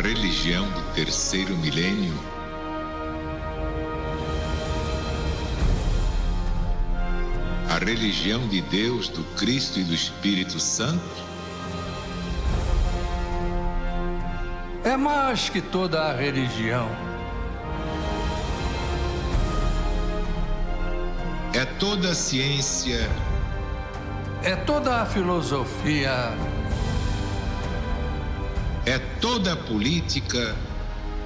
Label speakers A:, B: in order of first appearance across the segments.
A: religião do terceiro milênio? A religião de Deus, do Cristo e do Espírito Santo?
B: É mais que toda a religião.
A: É toda a ciência.
B: É toda a filosofia.
A: É toda a política.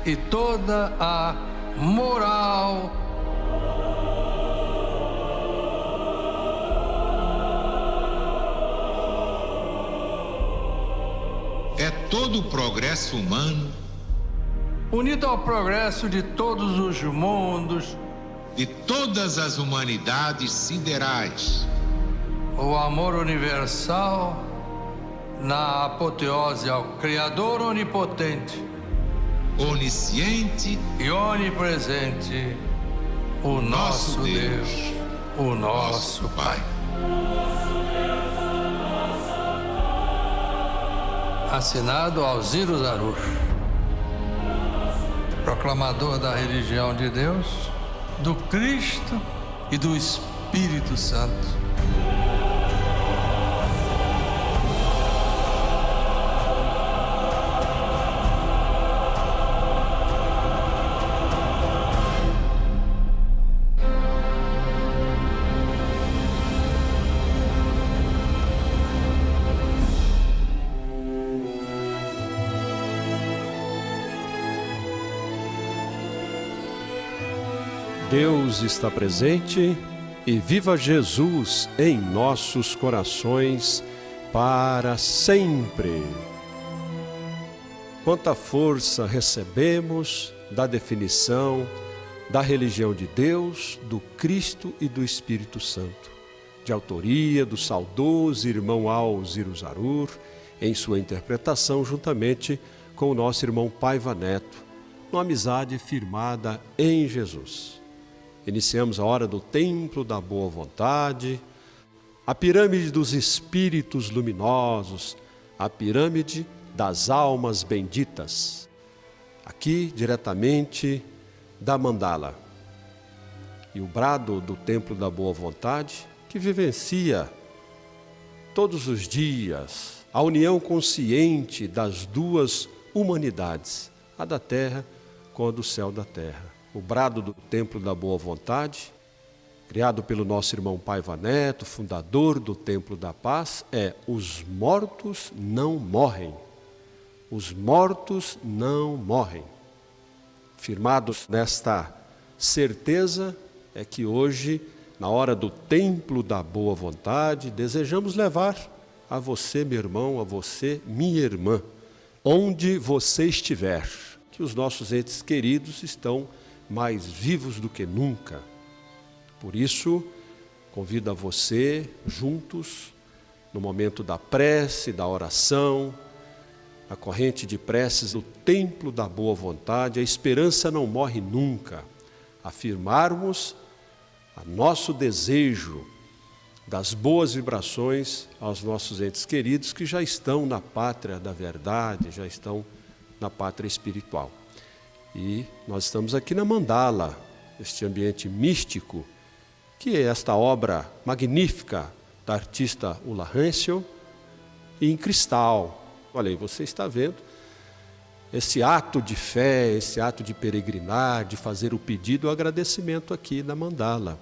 B: E toda a moral.
A: É todo o progresso humano.
B: Unido ao progresso de todos os mundos.
A: De todas as humanidades siderais.
B: O amor universal na apoteose ao Criador onipotente.
A: Onisciente
B: e onipresente, o nosso Deus, o nosso Pai. Assinado Alziro Zarur, proclamador da religião de Deus, do Cristo e do Espírito Santo.
C: Deus está presente e viva Jesus em nossos corações para sempre. Quanta força recebemos da definição da religião de Deus, do Cristo e do Espírito Santo, de autoria do saudoso irmão Alziro Zarur, em sua interpretação juntamente com o nosso irmão Paiva Neto, uma amizade firmada em Jesus. Iniciamos a hora do templo da boa vontade, a pirâmide dos espíritos luminosos, a pirâmide das almas benditas. Aqui, diretamente da mandala. E o brado do templo da boa vontade, que vivencia todos os dias a união consciente das duas humanidades, a da terra com a do céu da terra. O brado do Templo da Boa Vontade, criado pelo nosso irmão Paiva Neto, fundador do Templo da Paz, é: os mortos não morrem. Os mortos não morrem. Firmados nesta certeza, é que hoje, na hora do Templo da Boa Vontade, desejamos levar a você, meu irmão, a você, minha irmã, onde você estiver, que os nossos entes queridos estão mais vivos do que nunca. Por isso, convido a você, juntos, no momento da prece, da oração, a corrente de preces do Templo da Boa Vontade, a esperança não morre nunca, afirmarmos a nosso desejo das boas vibrações aos nossos entes queridos que já estão na pátria da verdade, já estão na pátria espiritual. E nós estamos aqui na mandala, este ambiente místico, que é esta obra magnífica da artista Ulla Hensel, em cristal. Olha aí, você está vendo esse ato de fé, esse ato de peregrinar, de fazer o pedido, o agradecimento aqui na mandala.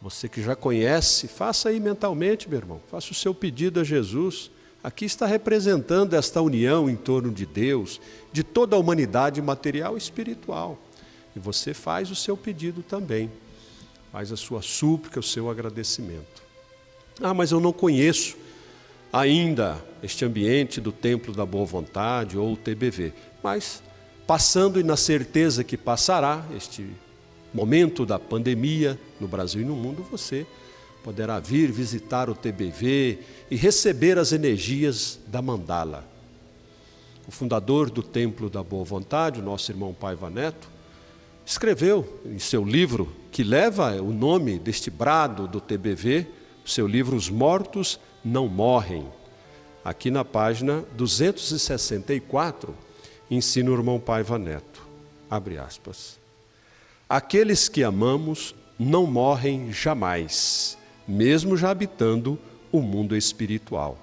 C: Você que já conhece, faça aí mentalmente, meu irmão, faça o seu pedido a Jesus. Aqui está representando esta união em torno de Deus, de toda a humanidade material e espiritual. E você faz o seu pedido também, faz a sua súplica, o seu agradecimento. Ah, mas eu não conheço ainda este ambiente do Templo da Boa Vontade ou o TBV. Mas, passando e na certeza que passará este momento da pandemia no Brasil e no mundo, você poderá vir visitar o TBV e receber as energias da mandala. O fundador do Templo da Boa Vontade, o nosso irmão Paiva Neto, escreveu em seu livro, que leva o nome deste brado do TBV, o seu livro Os Mortos Não Morrem. Aqui na página 264, ensina o irmão Paiva Neto. Abre aspas. Aqueles que amamos não morrem jamais, mesmo já habitando o mundo espiritual.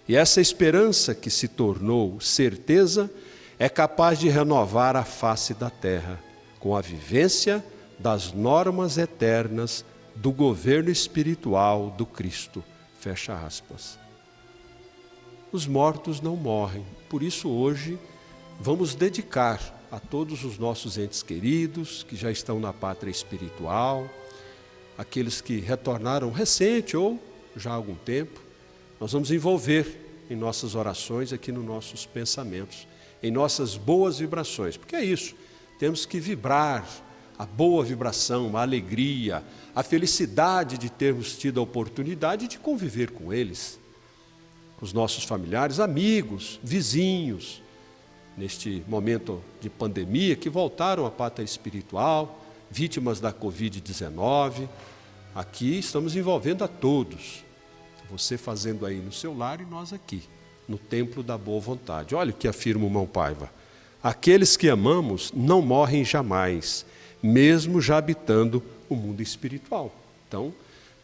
C: E essa esperança que se tornou certeza é capaz de renovar a face da terra, com a vivência das normas eternas do governo espiritual do Cristo. Fecha aspas. Os mortos não morrem, por isso hoje vamos dedicar a todos os nossos entes queridos que já estão na pátria espiritual, aqueles que retornaram recente ou já há algum tempo, nós vamos envolver em nossas orações, aqui nos nossos pensamentos, em nossas boas vibrações, porque é isso, temos que vibrar a boa vibração, a alegria, a felicidade de termos tido a oportunidade de conviver com eles, os nossos familiares, amigos, vizinhos, neste momento de pandemia, que voltaram à pátria espiritual, vítimas da Covid-19. Aqui estamos envolvendo a todos. Você fazendo aí no seu lar e nós aqui, no templo da boa vontade. Olha o que afirma o irmão Paiva. Aqueles que amamos não morrem jamais, mesmo já habitando o mundo espiritual. Então,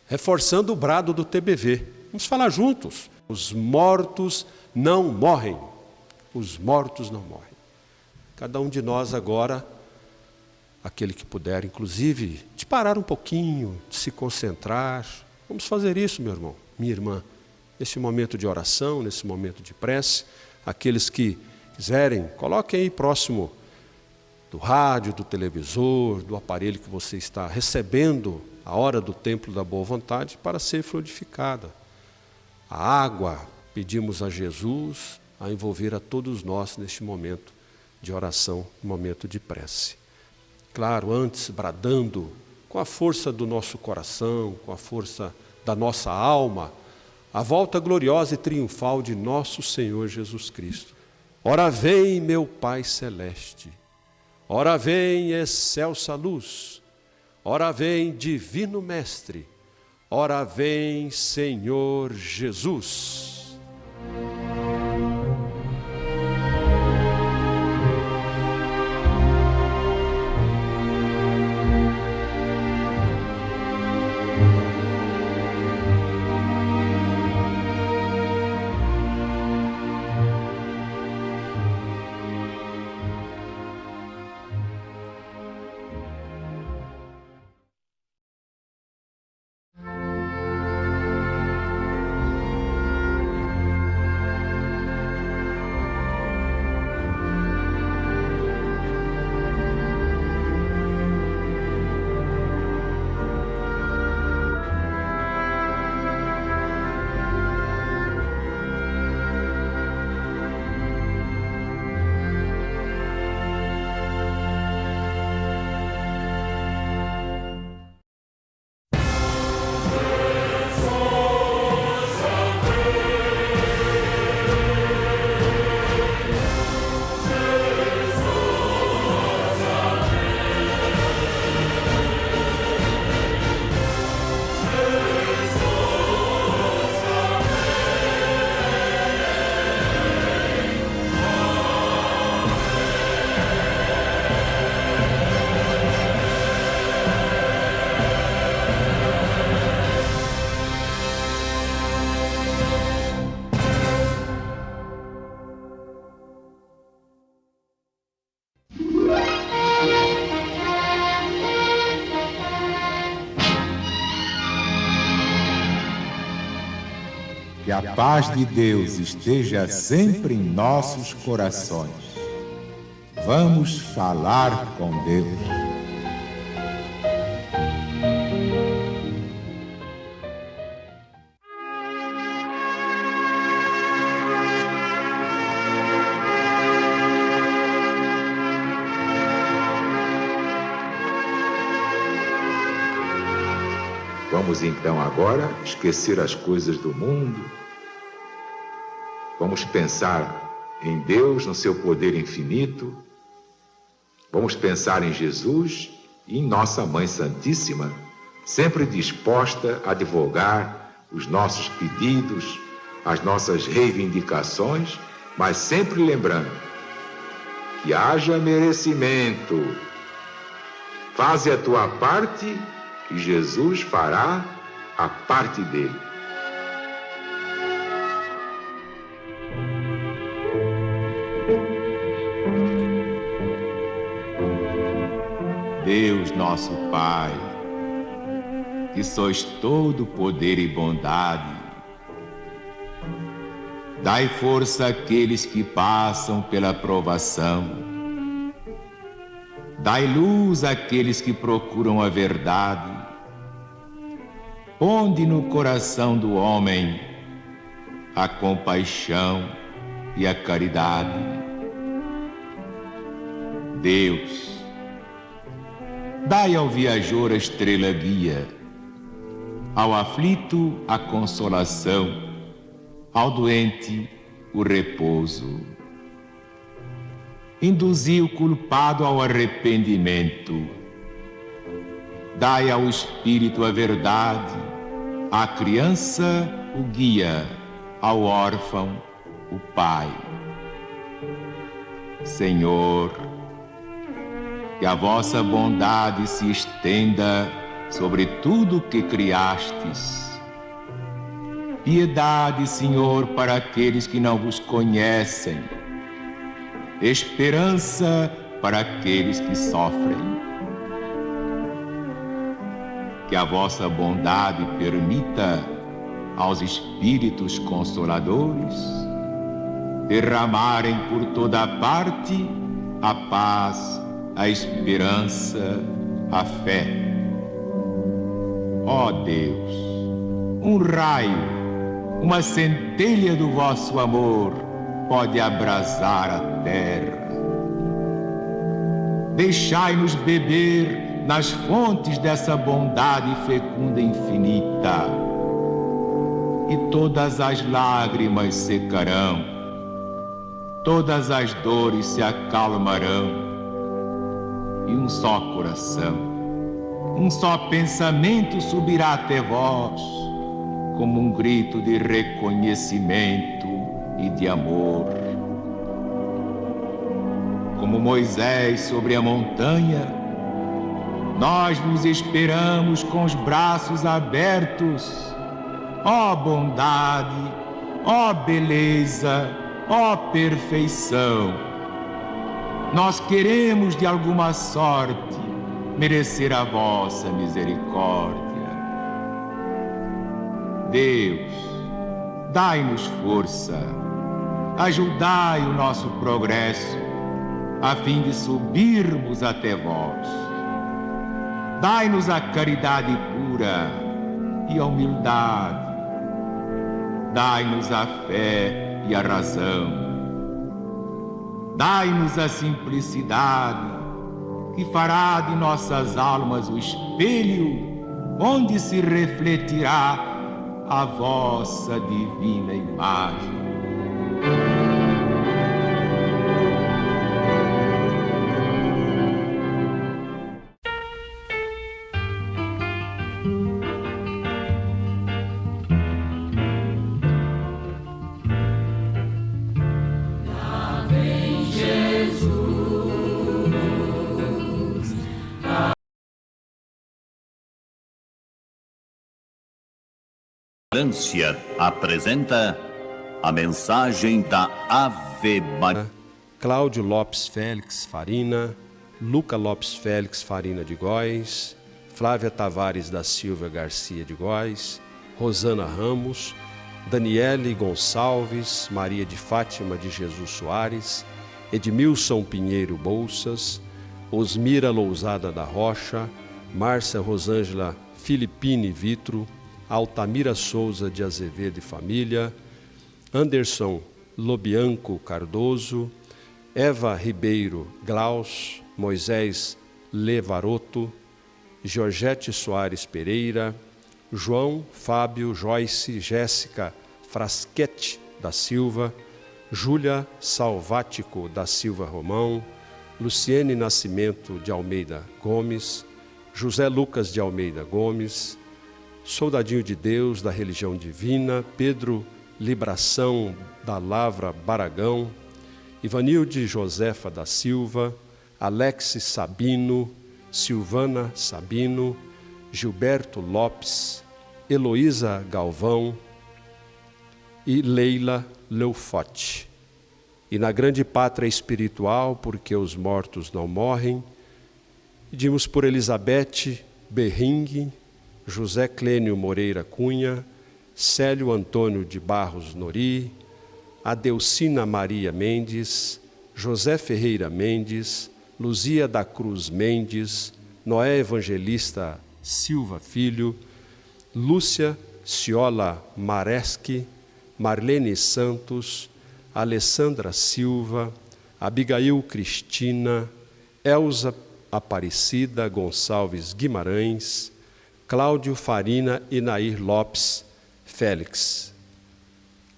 C: reforçando o brado do TBV. Vamos falar juntos. Os mortos não morrem. Os mortos não morrem. Cada um de nós agora, aquele que puder, inclusive, de parar um pouquinho, de se concentrar. Vamos fazer isso, meu irmão, minha irmã, nesse momento de oração, nesse momento de prece. Aqueles que quiserem, coloquem aí próximo do rádio, do televisor, do aparelho que você está recebendo a hora do templo da boa vontade para ser fluidificada. A água, pedimos a Jesus a envolver a todos nós neste momento de oração, momento de prece. Claro, antes bradando com a força do nosso coração, com a força da nossa alma, a volta gloriosa e triunfal de nosso Senhor Jesus Cristo. Ora vem, meu Pai Celeste, ora vem, excelsa luz, ora vem, divino Mestre, ora vem, Senhor Jesus.
D: Que a paz de Deus esteja sempre em nossos corações. Vamos falar com Deus.
E: Vamos então agora esquecer as coisas do mundo. Vamos pensar em Deus, no seu poder infinito. Vamos pensar em Jesus e em nossa Mãe Santíssima, sempre disposta a divulgar os nossos pedidos, as nossas reivindicações, mas sempre lembrando que haja merecimento. Faze a tua parte, que Jesus fará a parte dele.
D: Deus nosso Pai, que sois todo poder e bondade, dai força àqueles que passam pela provação, dai luz àqueles que procuram a verdade, ponde no coração do homem a compaixão e a caridade. Deus, dai ao viajor a estrela guia, ao aflito a consolação, ao doente o repouso. Induzi o culpado ao arrependimento. Dai ao espírito a verdade, à criança o guia, ao órfão o pai. Senhor, que a vossa bondade se estenda sobre tudo que criastes. Piedade, Senhor, para aqueles que não vos conhecem. Esperança para aqueles que sofrem. Que a vossa bondade permita aos espíritos consoladores derramarem por toda a parte a paz, a esperança, a fé. Ó Deus, um raio, uma centelha do vosso amor pode abrasar a terra. Deixai-nos beber nas fontes dessa bondade fecunda e infinita, e todas as lágrimas secarão, todas as dores se acalmarão, e um só coração, um só pensamento subirá até vós, como um grito de reconhecimento e de amor. Como Moisés sobre a montanha, nós vos esperamos com os braços abertos. Ó bondade, ó beleza, ó perfeição, nós queremos de alguma sorte merecer a vossa misericórdia. Deus, dai-nos força, ajudai o nosso progresso, a fim de subirmos até vós. Dai-nos a caridade pura e a humildade, dai-nos a fé e a razão, dai-nos a simplicidade, que fará de nossas almas o espelho onde se refletirá a vossa divina imagem.
F: Tolerância apresenta a mensagem da Ave Maria.
C: Cláudio Lopes Félix Farina, Luca Lopes Félix Farina de Góes, Flávia Tavares da Silva Garcia de Góes, Rosana Ramos, Daniele Gonçalves, Maria de Fátima de Jesus Soares, Edmilson Pinheiro Bolsas, Osmira Lousada da Rocha, Márcia Rosângela Filipine Vitro, Altamira Souza de Azevedo e Família, Anderson Lobianco Cardoso, Eva Ribeiro Glaus, Moisés Levaroto, Georgette Soares Pereira, João Fábio Joyce Jéssica Frasquete da Silva, Júlia Salvático da Silva Romão, Luciene Nascimento de Almeida Gomes, José Lucas de Almeida Gomes, Soldadinho de Deus da Religião Divina, Pedro Libração da Lavra Baragão, Ivanilde Josefa da Silva, Alexis Sabino, Silvana Sabino, Gilberto Lopes, Heloísa Galvão e Leila Leufote. E na grande pátria espiritual, porque os mortos não morrem, pedimos por Elizabeth Berringue, José Clênio Moreira Cunha, Célio Antônio de Barros Nori, Adelcina Maria Mendes, José Ferreira Mendes, Luzia da Cruz Mendes, Noé Evangelista Silva Filho, Lúcia Ciola Mareschi, Marlene Santos, Alessandra Silva, Abigail Cristina, Elza Aparecida Gonçalves Guimarães, Cláudio Farina e Nair Lopes Félix,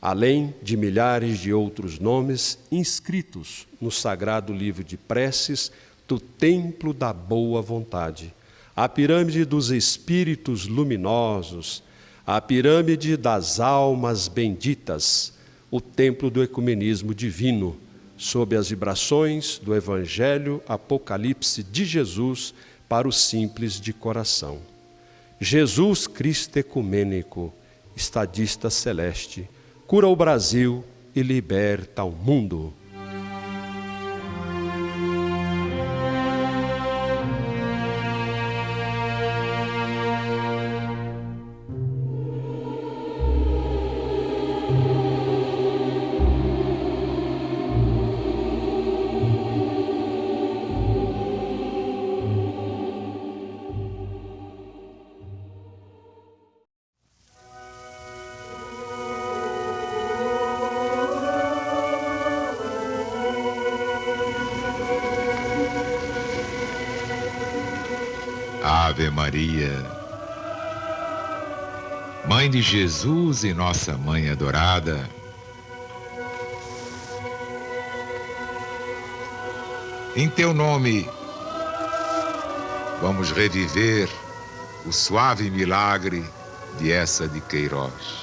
C: além de milhares de outros nomes inscritos no Sagrado Livro de Preces do Templo da Boa Vontade, a pirâmide dos Espíritos Luminosos, a pirâmide das Almas Benditas, o Templo do Ecumenismo Divino, sob as vibrações do Evangelho Apocalipse de Jesus para os simples de coração. Jesus Cristo Ecumênico, estadista celeste, cura o Brasil e liberta o mundo.
A: Ave Maria, Mãe de Jesus e nossa Mãe adorada, em teu nome vamos reviver o suave milagre de Essa de Queiroz.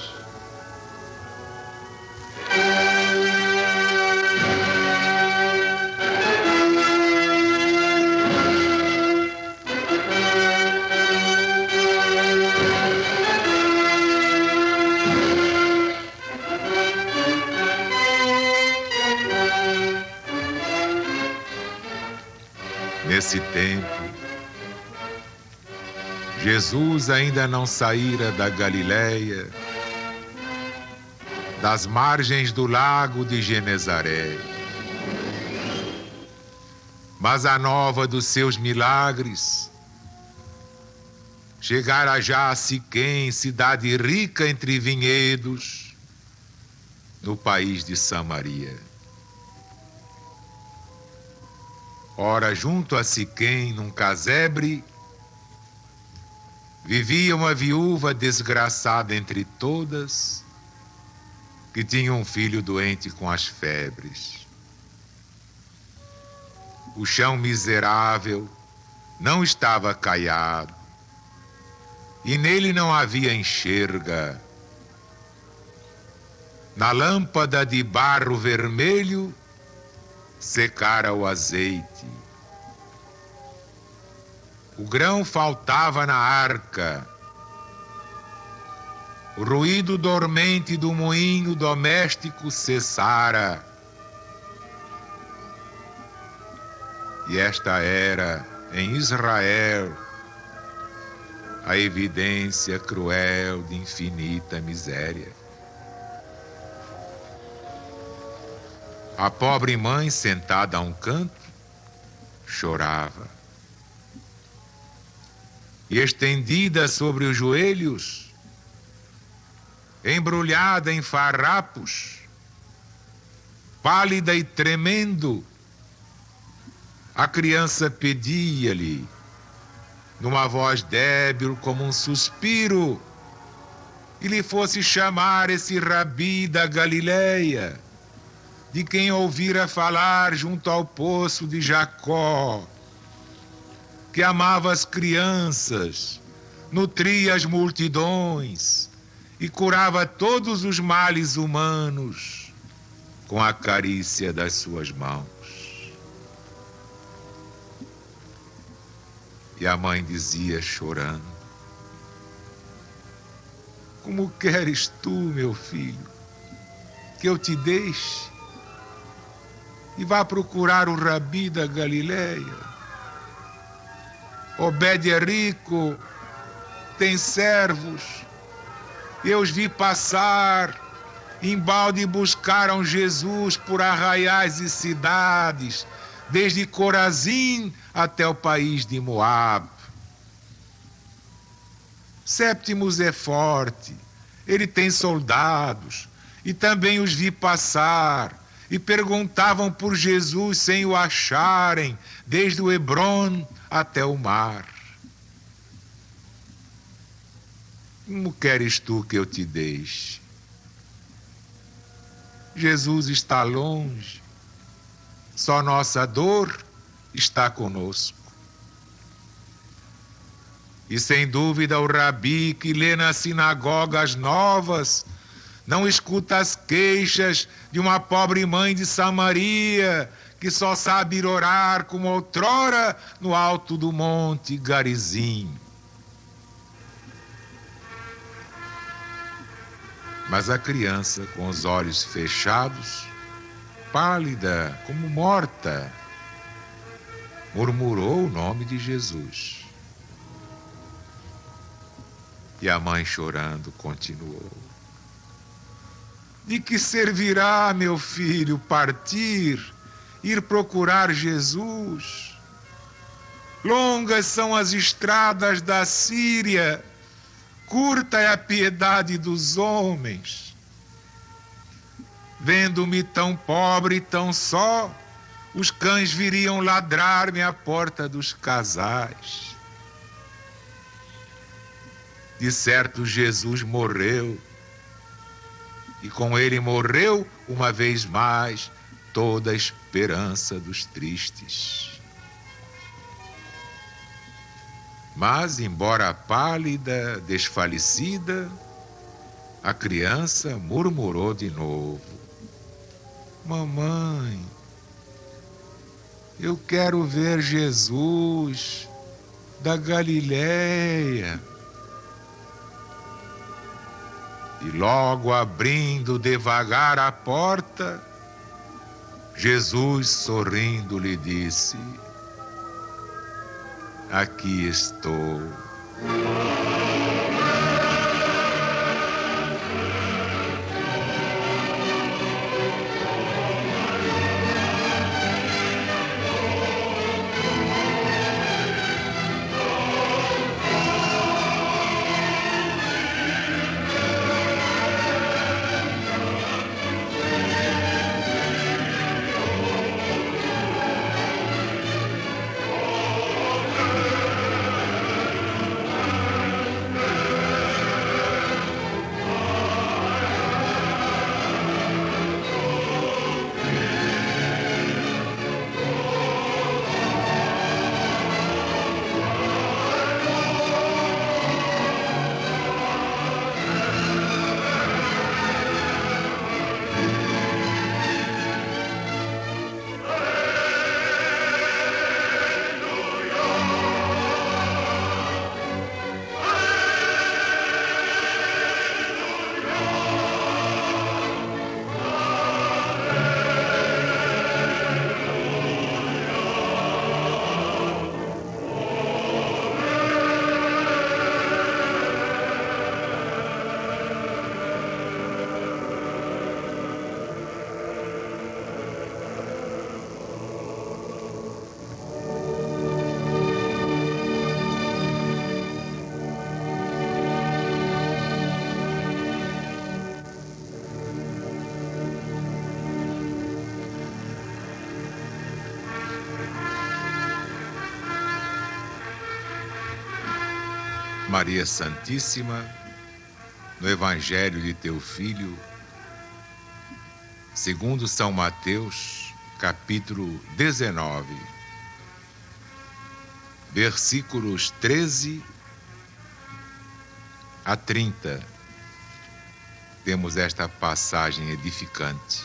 A: Nesse tempo, Jesus ainda não saíra da Galileia, das margens do lago de Genezaré. Mas a nova dos seus milagres chegara já a Siquém, cidade rica entre vinhedos, no país de Samaria. Ora, junto a Siquém, num casebre, vivia uma viúva desgraçada entre todas, que tinha um filho doente com as febres. O chão miserável não estava caiado, e nele não havia enxerga. Na lâmpada de barro vermelho secara o azeite. O grão faltava na arca. O ruído dormente do moinho doméstico cessara. E esta era, em Israel, a evidência cruel de infinita miséria. A pobre mãe, sentada a um canto, chorava. E estendida sobre os joelhos, embrulhada em farrapos, pálida e tremendo, a criança pedia-lhe, numa voz débil como um suspiro, que lhe fosse chamar esse rabi da Galileia, de quem ouvira falar junto ao poço de Jacó, que amava as crianças, nutria as multidões e curava todos os males humanos, com a carícia das suas mãos. E a mãe dizia, chorando: como queres tu, meu filho, que eu te deixe e vá procurar o Rabi da Galileia? Obede é rico, tem servos, eu os vi passar, embalde buscaram Jesus por arraiais e cidades, desde Corazim até o país de Moab. Séptimos é forte, ele tem soldados, e também os vi passar, e perguntavam por Jesus sem o acharem, desde o Hebron até o mar. Como queres tu que eu te deixe? Jesus está longe, só nossa dor está conosco. E sem dúvida o Rabi que lê nas sinagogas novas não escuta as queixas de uma pobre mãe de Samaria que só sabe ir orar como outrora no alto do monte Garizim. Mas a criança, com os olhos fechados, pálida como morta, murmurou o nome de Jesus. E a mãe, chorando, continuou: de que servirá, meu filho, partir, ir procurar Jesus? Longas são as estradas da Síria, curta é a piedade dos homens. Vendo-me tão pobre e tão só, os cães viriam ladrar-me à porta dos casais. De certo, Jesus morreu, e com ele morreu, uma vez mais, toda a esperança dos tristes. Mas, embora pálida, desfalecida, a criança murmurou de novo: mamãe, eu quero ver Jesus da Galileia. E logo abrindo devagar a porta, Jesus, sorrindo, lhe disse: aqui estou. Maria Santíssima, no Evangelho de teu Filho, segundo São Mateus, capítulo 19, versículos 13 a 30, temos esta passagem edificante.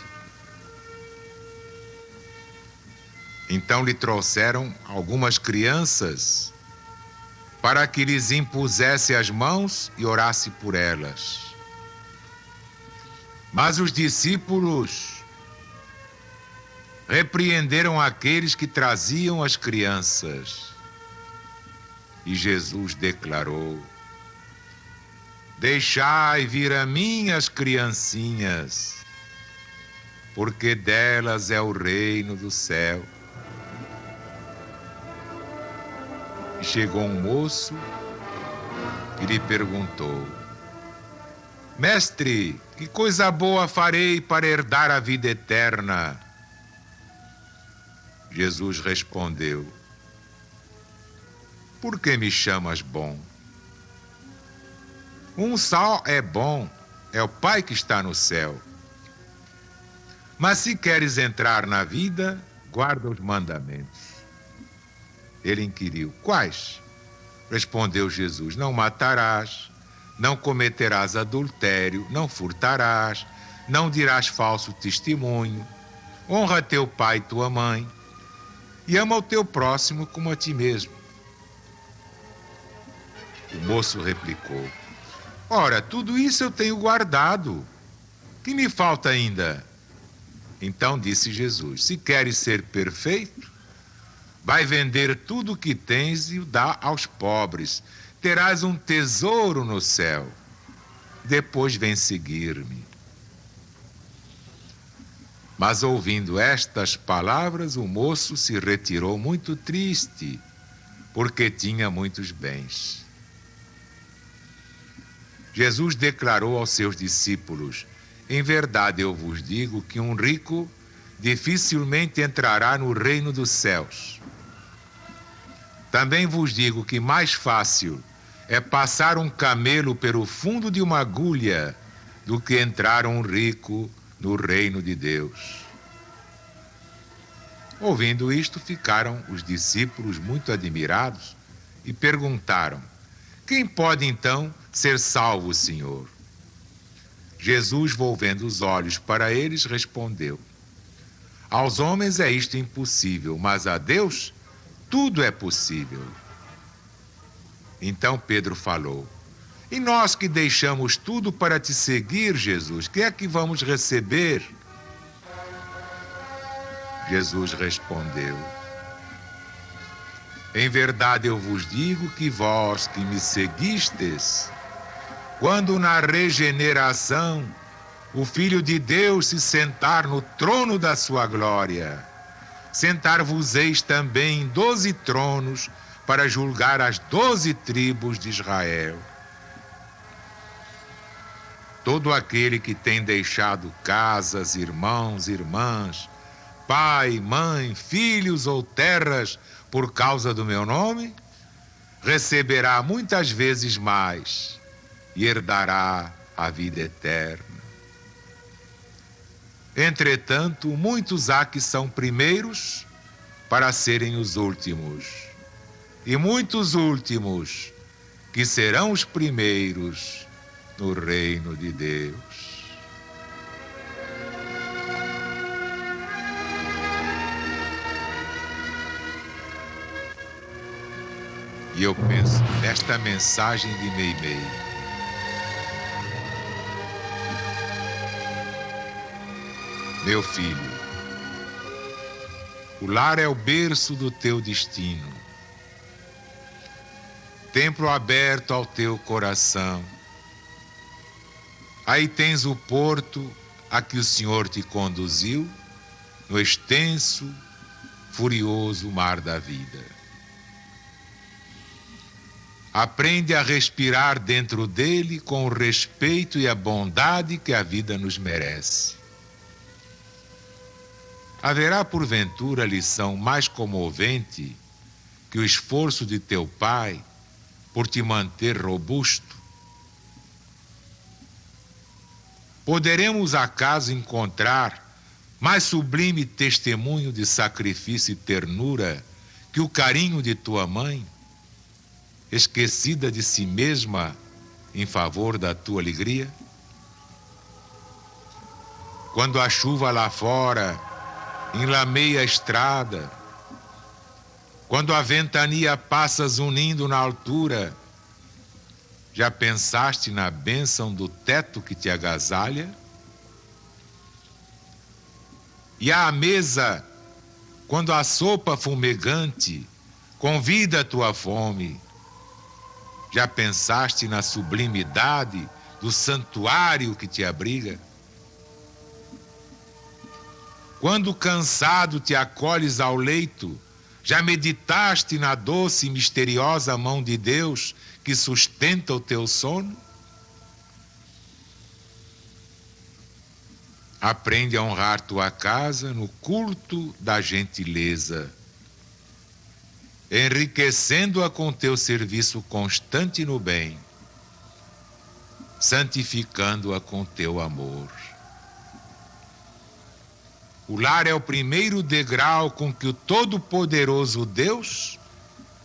A: Então lhe trouxeram algumas crianças para que lhes impusesse as mãos e orasse por elas. Mas os discípulos repreenderam aqueles que traziam as crianças. E Jesus declarou: deixai vir a mim as criancinhas, porque delas é o reino do céu. E chegou um moço e lhe perguntou: mestre, que coisa boa farei para herdar a vida eterna? Jesus respondeu: por que me chamas bom? Um só é bom, é o Pai que está no céu. Mas se queres entrar na vida, guarda os mandamentos. Ele inquiriu: quais? Respondeu Jesus: não matarás, não cometerás adultério, não furtarás, não dirás falso testemunho, honra teu pai e tua mãe, e ama o teu próximo como a ti mesmo. O moço replicou: ora, tudo isso eu tenho guardado. Que me falta ainda? Então disse Jesus: se queres ser perfeito, vai vender tudo o que tens e o dá aos pobres. Terás um tesouro no céu. Depois vem seguir-me. Mas ouvindo estas palavras, o moço se retirou muito triste, porque tinha muitos bens. Jesus declarou aos seus discípulos: em verdade eu vos digo que um rico dificilmente entrará no reino dos céus. Também vos digo que mais fácil é passar um camelo pelo fundo de uma agulha do que entrar um rico no reino de Deus. Ouvindo isto, ficaram os discípulos muito admirados e perguntaram: quem pode então ser salvo, Senhor? Jesus, volvendo os olhos para eles, respondeu: aos homens é isto impossível, mas a Deus tudo é possível. Então Pedro falou: e nós que deixamos tudo para te seguir, Jesus, que é que vamos receber? Jesus respondeu: em verdade eu vos digo que vós que me seguistes, quando na regeneração o Filho de Deus se sentar no trono da sua glória, sentar-vos-eis também em 12 tronos para julgar as 12 tribos de Israel. Todo aquele que tem deixado casas, irmãos, irmãs, pai, mãe, filhos ou terras por causa do meu nome, receberá muitas vezes mais e herdará a vida eterna. Entretanto, muitos há que são primeiros para serem os últimos, e muitos últimos que serão os primeiros no reino de Deus. E eu penso nesta mensagem de Meimei: meu filho, o lar é o berço do teu destino, templo aberto ao teu coração. Aí tens o porto a que o Senhor te conduziu no extenso, furioso mar da vida. Aprende a respirar dentro dele com o respeito e a bondade que a vida nos merece. Haverá porventura lição mais comovente que o esforço de teu pai por te manter robusto? Poderemos acaso encontrar mais sublime testemunho de sacrifício e ternura que o carinho de tua mãe, esquecida de si mesma em favor da tua alegria? Quando a chuva lá fora enlameia a estrada Quando a ventania passa zunindo na altura, já pensaste na bênção do teto que te agasalha? E à mesa, quando a sopa fumegante convida a tua fome, já pensaste na sublimidade do santuário que te abriga? Quando cansado te acolhes ao leito, já meditaste na doce e misteriosa mão de Deus que sustenta o teu sono? Aprende a honrar tua casa no culto da gentileza, enriquecendo-a com teu serviço constante no bem, santificando-a com teu amor. O lar é o primeiro degrau com que o Todo-Poderoso Deus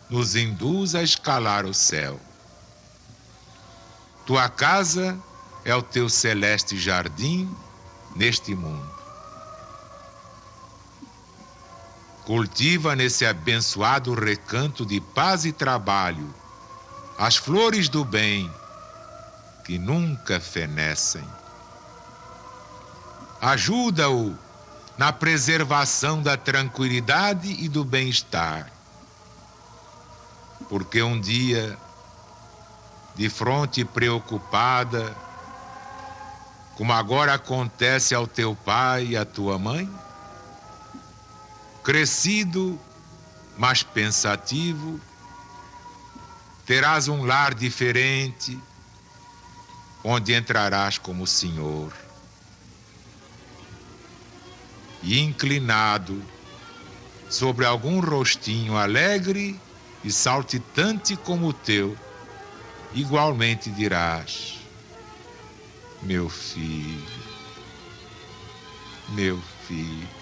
A: nos induz a escalar o céu. Tua casa é o teu celeste jardim neste mundo. Cultiva nesse abençoado recanto de paz e trabalho as flores do bem que nunca fenecem. Ajuda-o na preservação da tranquilidade e do bem-estar, porque um dia, de fronte preocupada, como agora acontece ao teu pai e à tua mãe, crescido, mas pensativo, terás um lar diferente, onde entrarás como senhor. E inclinado sobre algum rostinho alegre e saltitante como o teu, igualmente dirás: meu filho, meu filho.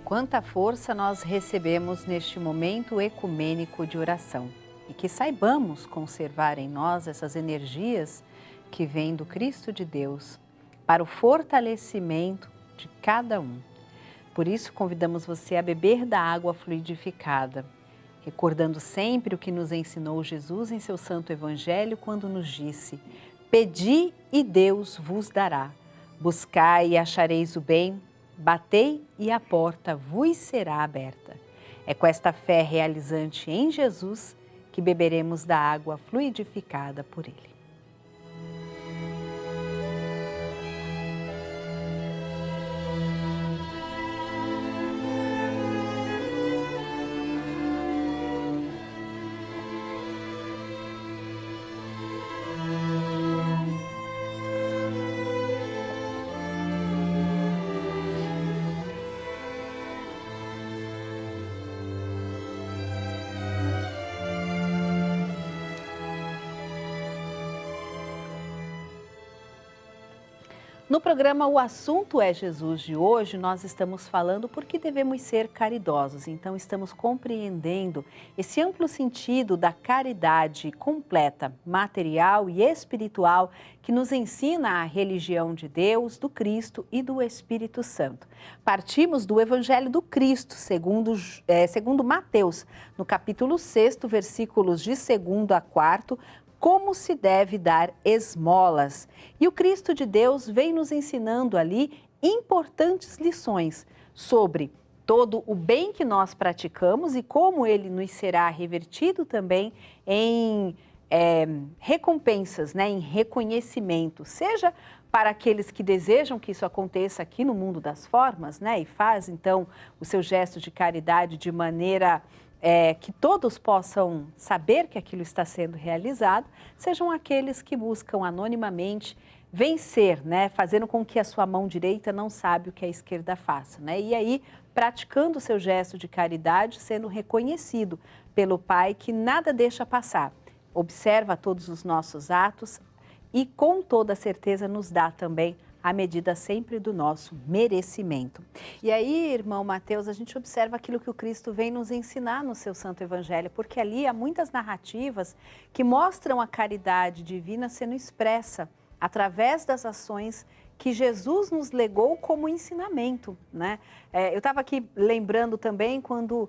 G: quanta força nós recebemos neste momento ecumênico de oração e que saibamos conservar em nós essas energias que vêm do Cristo de Deus para o fortalecimento de cada um. Por isso, convidamos você a beber da água fluidificada, recordando sempre o que nos ensinou Jesus em seu Santo Evangelho quando nos disse: pedi e Deus vos dará, buscai e achareis o bem, batei e a porta vos será aberta. É com esta fé realizante em Jesus que beberemos da água fluidificada por Ele. No programa O Assunto é Jesus de hoje, nós estamos falando por que devemos ser caridosos. Então, estamos compreendendo esse amplo sentido da caridade completa, material e espiritual, que nos ensina a religião de Deus, do Cristo e do Espírito Santo. Partimos do Evangelho do Cristo, segundo Mateus, no capítulo 6, versículos de 2 a 4, como se deve dar esmolas. E o Cristo de Deus vem nos ensinando ali importantes lições sobre todo o bem que nós praticamos e como ele nos será revertido também em recompensas, em reconhecimento, seja para aqueles que desejam que isso aconteça aqui no mundo das formas, e faz então o seu gesto de caridade de maneira que todos possam saber que aquilo está sendo realizado, sejam aqueles que buscam anonimamente vencer, fazendo com que a sua mão direita não saiba o que a esquerda faça. E aí, praticando o seu gesto de caridade, sendo reconhecido pelo Pai que nada deixa passar, observa todos os nossos atos e com toda certeza nos dá também à medida sempre do nosso merecimento. E aí, irmão Mateus, a gente observa aquilo que o Cristo vem nos ensinar no seu Santo Evangelho, porque ali há muitas narrativas que mostram a caridade divina sendo expressa através das ações que Jesus nos legou como ensinamento, eu estava aqui lembrando também quando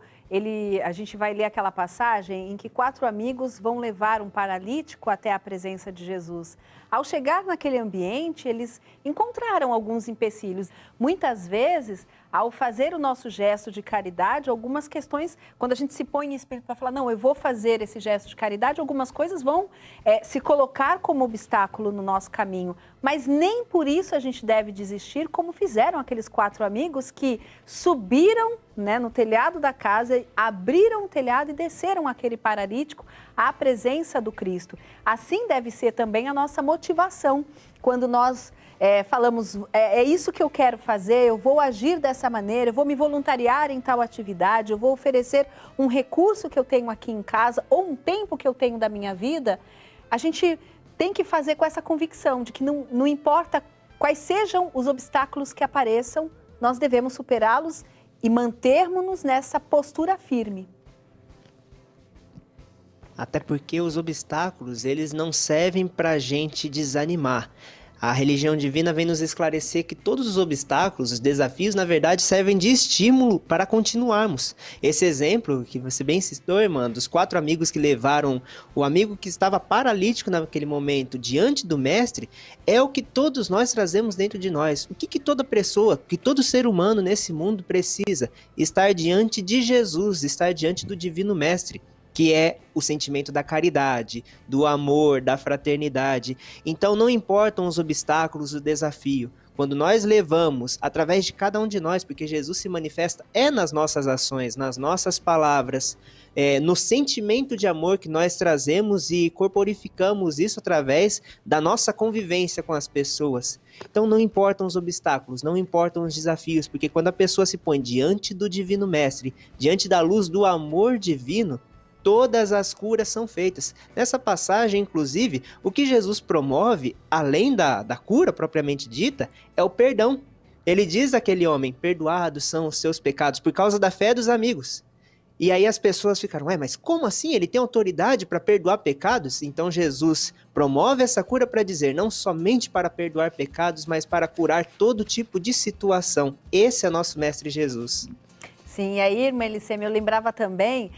G: a gente vai ler aquela passagem em que 4 amigos vão levar um paralítico até a presença de Jesus. Ao chegar naquele ambiente, eles encontraram alguns empecilhos. Muitas vezes, ao fazer o nosso gesto de caridade, algumas questões, quando a gente se põe em espírito para falar, não, eu vou fazer esse gesto de caridade, algumas coisas vão se colocar como obstáculo no nosso caminho. Mas nem por isso a gente deve desistir, como fizeram aqueles 4 amigos que subiram no telhado da casa, abriram o telhado e desceram aquele paralítico à presença do Cristo. Assim deve ser também a nossa motivação, quando nós falamos, é isso que eu quero fazer, eu vou agir dessa maneira, eu vou me voluntariar em tal atividade, eu vou oferecer um recurso que eu tenho aqui em casa ou um tempo que eu tenho da minha vida. A gente tem que fazer com essa convicção de que não importa quais sejam os obstáculos que apareçam, nós devemos superá-los e mantermos-nos nessa postura firme.
H: Até porque os obstáculos, eles não servem para a gente desanimar. A religião divina vem nos esclarecer que todos os obstáculos, os desafios, na verdade, servem de estímulo para continuarmos. Esse exemplo que você bem citou, irmã, dos 4 amigos que levaram o amigo que estava paralítico naquele momento diante do mestre, é o que todos nós trazemos dentro de nós. O que toda pessoa, que todo ser humano nesse mundo precisa? Estar diante de Jesus, estar diante do Divino Mestre, que é o sentimento da caridade, do amor, da fraternidade. Então não importam os obstáculos, o desafio. Quando nós levamos, através de cada um de nós, porque Jesus se manifesta nas nossas ações, nas nossas palavras, no sentimento de amor que nós trazemos e corporificamos isso através da nossa convivência com as pessoas. Então não importam os obstáculos, não importam os desafios, porque quando a pessoa se põe diante do Divino Mestre, diante da luz do amor divino, todas as curas são feitas. Nessa passagem, inclusive, o que Jesus promove, além da cura propriamente dita, é o perdão. Ele diz àquele homem, perdoados são os seus pecados, por causa da fé dos amigos. E aí as pessoas ficaram, mas como assim? Ele tem autoridade para perdoar pecados? Então Jesus promove essa cura para dizer, não somente para perdoar pecados, mas para curar todo tipo de situação. Esse é nosso Mestre Jesus.
G: Sim, e aí, irmã Elicêmia, eu lembrava também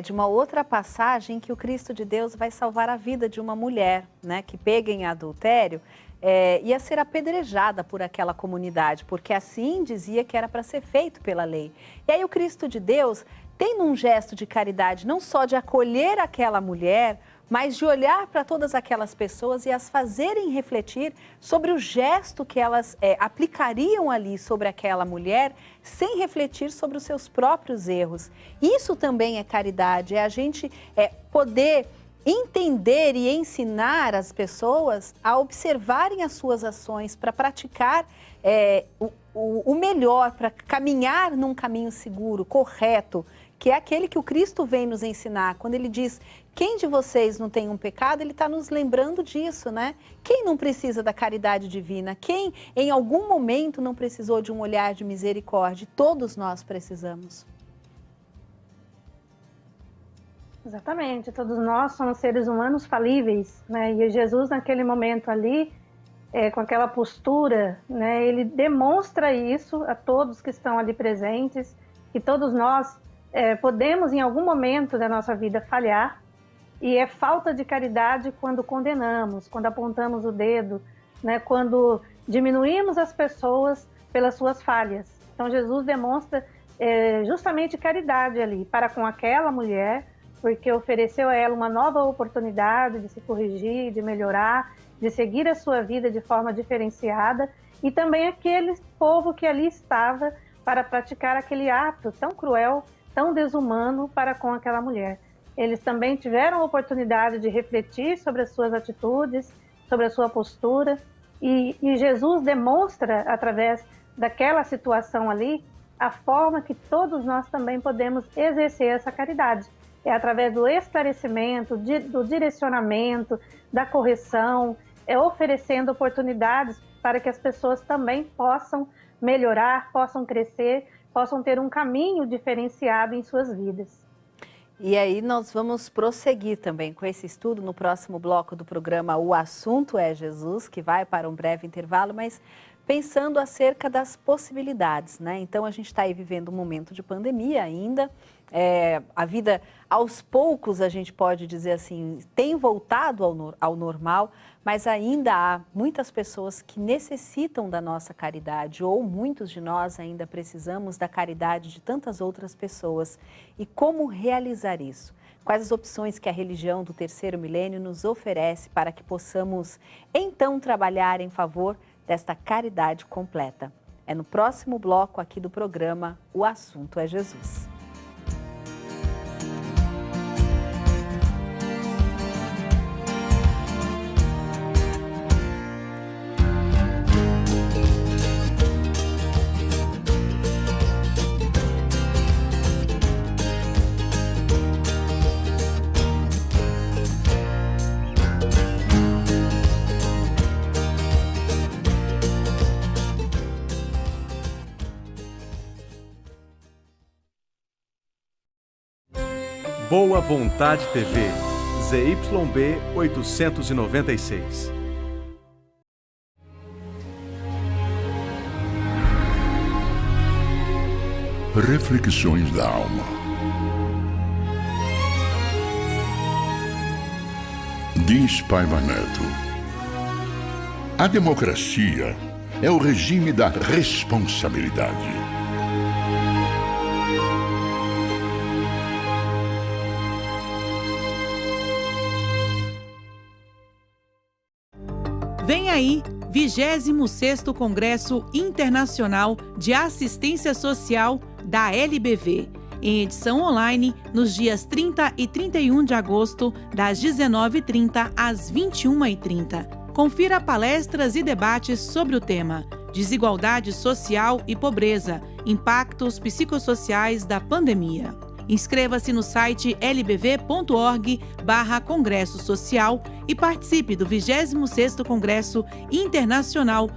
G: de uma outra passagem que o Cristo de Deus vai salvar a vida de uma mulher, né, que pega em adultério, ia ser apedrejada por aquela comunidade, porque assim dizia que era para ser feito pela lei. E aí o Cristo de Deus tem num gesto de caridade, não só de acolher aquela mulher, mas de olhar para todas aquelas pessoas e as fazerem refletir sobre o gesto que elas aplicariam ali sobre aquela mulher, sem refletir sobre os seus próprios erros. Isso também é caridade, é a gente poder entender e ensinar as pessoas a observarem as suas ações para praticar o melhor, para caminhar num caminho seguro, correto, que é aquele que o Cristo vem nos ensinar. Quando ele diz, quem de vocês não tem um pecado, ele está nos lembrando disso, né? Quem não precisa da caridade divina? Quem em algum momento não precisou de um olhar de misericórdia? Todos nós precisamos.
I: Exatamente, todos nós somos seres humanos falíveis, né? E Jesus naquele momento ali, com aquela postura, né? Ele demonstra isso a todos que estão ali presentes, que todos nós podemos em algum momento da nossa vida falhar, e é falta de caridade quando condenamos, quando apontamos o dedo, né? Quando diminuímos as pessoas pelas suas falhas. Então Jesus demonstra justamente caridade ali para com aquela mulher, porque ofereceu a ela uma nova oportunidade de se corrigir, de melhorar, de seguir a sua vida de forma diferenciada, e também aquele povo que ali estava para praticar aquele ato tão cruel, tão desumano para com aquela mulher. Eles também tiveram a oportunidade de refletir sobre as suas atitudes, sobre a sua postura, e Jesus demonstra, através daquela situação ali, a forma que todos nós também podemos exercer essa caridade. É através do esclarecimento, do direcionamento, da correção, oferecendo oportunidades para que as pessoas também possam melhorar, possam crescer, possam ter um caminho diferenciado em suas vidas.
G: E aí nós vamos prosseguir também com esse estudo no próximo bloco do programa O Assunto é Jesus, que vai para um breve intervalo, mas pensando acerca das possibilidades, né? Então a gente está aí vivendo um momento de pandemia ainda, a vida aos poucos, a gente pode dizer assim, tem voltado ao normal, mas ainda há muitas pessoas que necessitam da nossa caridade, ou muitos de nós ainda precisamos da caridade de tantas outras pessoas. E como realizar isso? Quais as opções que a religião do terceiro milênio nos oferece para que possamos então trabalhar em favor desta caridade completa? É no próximo bloco aqui do programa O Assunto é Jesus.
J: Boa Vontade TV, ZYB 896.
K: Reflexões da alma. Diz Paiva Neto: a democracia é o regime da responsabilidade.
L: Vem aí, 26º Congresso Internacional de Assistência Social da LBV, em edição online nos dias 30 e 31 de agosto, das 19h30 às 21h30. Confira palestras e debates sobre o tema Desigualdade Social e Pobreza, Impactos Psicossociais da Pandemia. Inscreva-se no site lbv.org/Congresso Social e participe do 26º Congresso Internacional